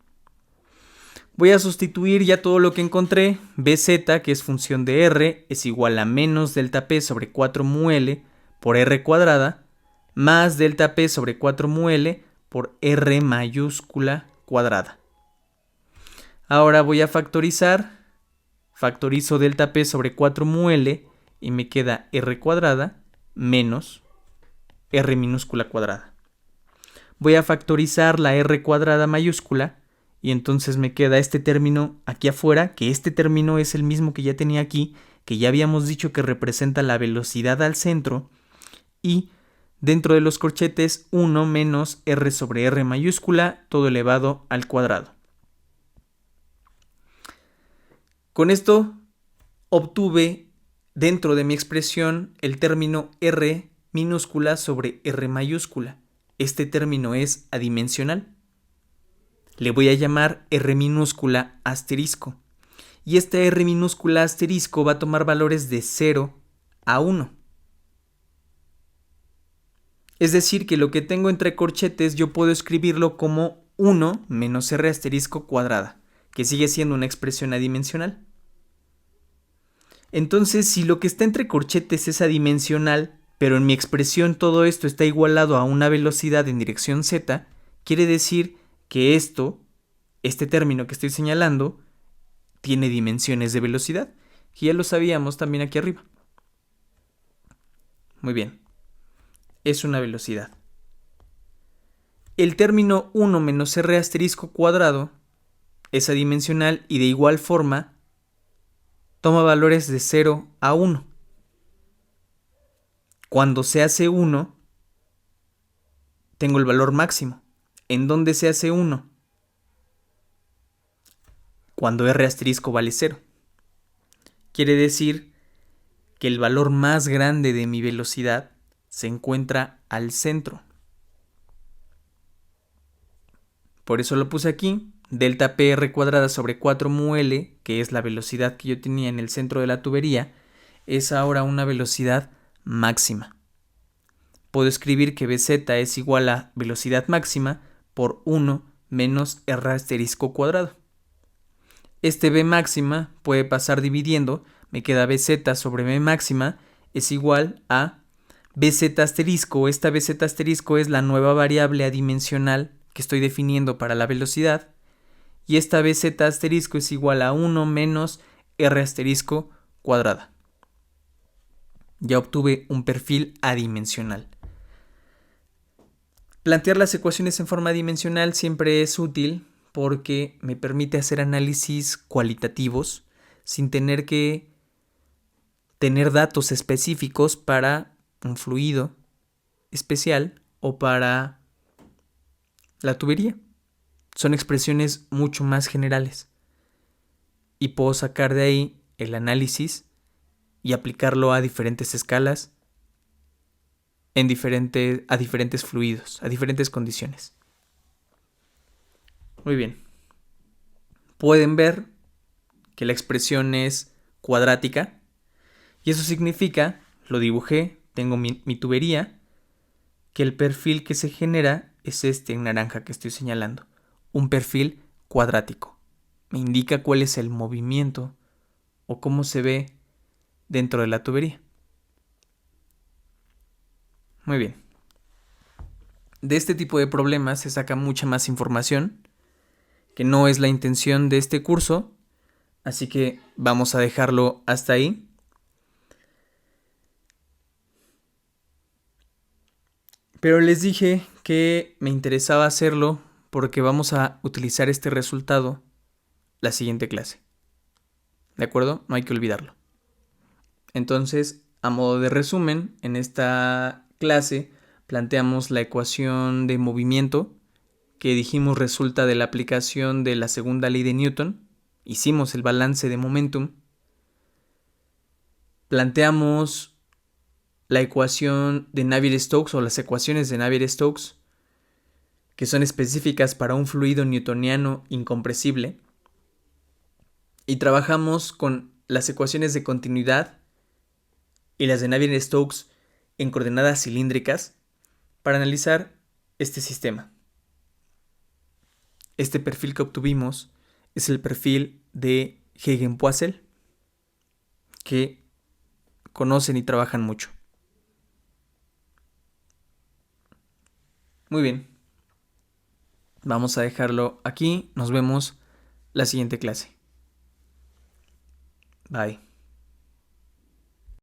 Voy a sustituir ya todo lo que encontré. BZ, que es función de R, es igual a menos delta P sobre 4 mu L por R cuadrada, más delta P sobre 4 mu L por R mayúscula cuadrada. Ahora voy a factorizar. Factorizo delta P sobre 4 mu L y me queda R cuadrada menos R minúscula cuadrada. Voy a factorizar la R cuadrada mayúscula y entonces me queda este término aquí afuera, que este término es el mismo que ya tenía aquí, que ya habíamos dicho que representa la velocidad al centro, y dentro de los corchetes 1 menos R sobre R mayúscula, todo elevado al cuadrado. Con esto obtuve dentro de mi expresión el término R minúscula sobre R mayúscula. Este término es adimensional. Le voy a llamar R minúscula asterisco. Y este R minúscula asterisco va a tomar valores de 0 a 1. Es decir, que lo que tengo entre corchetes yo puedo escribirlo como 1 menos R asterisco cuadrada, que sigue siendo una expresión adimensional. Entonces, si lo que está entre corchetes es adimensional, pero en mi expresión todo esto está igualado a una velocidad en dirección z, quiere decir que este término que estoy señalando, tiene dimensiones de velocidad, que ya lo sabíamos también aquí arriba. Muy bien, es una velocidad. El término 1 menos R asterisco cuadrado es adimensional y de igual forma toma valores de 0 a 1. Cuando se hace 1, tengo el valor máximo. ¿En dónde se hace 1? Cuando R asterisco vale 0. Quiere decir que el valor más grande de mi velocidad se encuentra al centro. Por eso lo puse aquí. Delta PR cuadrada sobre 4 mu L, que es la velocidad que yo tenía en el centro de la tubería, es ahora una velocidad máxima. Puedo escribir que BZ es igual a velocidad máxima por 1 menos R asterisco cuadrado. Este B máxima puede pasar dividiendo, me queda BZ sobre B máxima es igual a BZ asterisco. Esta BZ asterisco es la nueva variable adimensional que estoy definiendo para la velocidad. Y esta BZ asterisco es igual a 1 menos R asterisco cuadrada. Ya obtuve un perfil adimensional. Plantear las ecuaciones en forma adimensional siempre es útil porque me permite hacer análisis cualitativos sin tener que tener datos específicos para un fluido especial o para la tubería. Son expresiones mucho más generales y puedo sacar de ahí el análisis y aplicarlo a diferentes escalas, a diferentes fluidos, a diferentes condiciones. Muy bien. Pueden ver que la expresión es cuadrática y eso significa, lo dibujé, tengo mi tubería, que el perfil que se genera es este en naranja que estoy señalando, un perfil cuadrático. Me indica cuál es el movimiento o cómo se ve dentro de la tubería. Muy bien. De este tipo de problemas se saca mucha más información, que no es la intención de este curso, así que vamos a dejarlo hasta ahí. Pero les dije que me interesaba hacerlo porque vamos a utilizar este resultado la siguiente clase. ¿De acuerdo? No hay que olvidarlo. Entonces, a modo de resumen, en esta clase planteamos la ecuación de movimiento que dijimos resulta de la aplicación de la segunda ley de Newton. Hicimos el balance de momentum. Planteamos la ecuación de Navier-Stokes o las ecuaciones de Navier-Stokes que son específicas para un fluido newtoniano incompresible. Y trabajamos con las ecuaciones de continuidad y las de Navier-Stokes en coordenadas cilíndricas para analizar este sistema. Este perfil que obtuvimos es el perfil de Hagen-Poiseuille, que conocen y trabajan mucho. Muy bien. Vamos a dejarlo aquí. Nos vemos la siguiente clase. Bye.